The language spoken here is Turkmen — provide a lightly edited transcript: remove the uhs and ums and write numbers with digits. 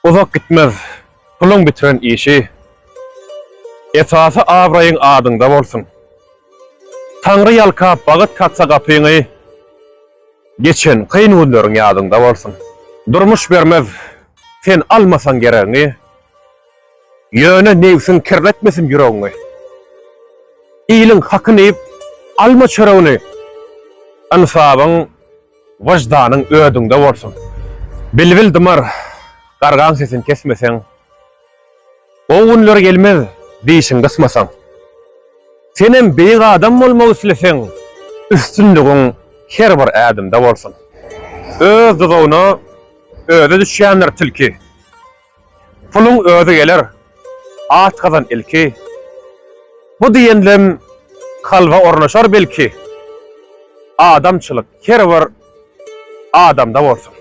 Uzak gitmez, pulun bitiren işi. Esası abrayın adında bolsun. Tanrı yalkap bagyt katsa gapyňy, geçen kıyın günleriň ýadynda bolsun. Durmuş bermez, sen almasan gereğini, ýöne nefsin kirletmesin yüreğini. İyiliň hakyny ýyp, alma çöreğini, ansabyň, wajdanyň ödüňde bolsun. Bilbil dymar, gargan sesini kesmeseň, o günler gelmez, diýişiň dysmasaň. Senem beýik adam bolmagy isleseň, üstünligiň her bir adamda bolsun. Öz dudagyna öze düşýänler tilki. Puluň öze geler, at kazan ilki. Bu diýenlem kalba ornaşar belki. Adamçylyk her bir adamda bolsun.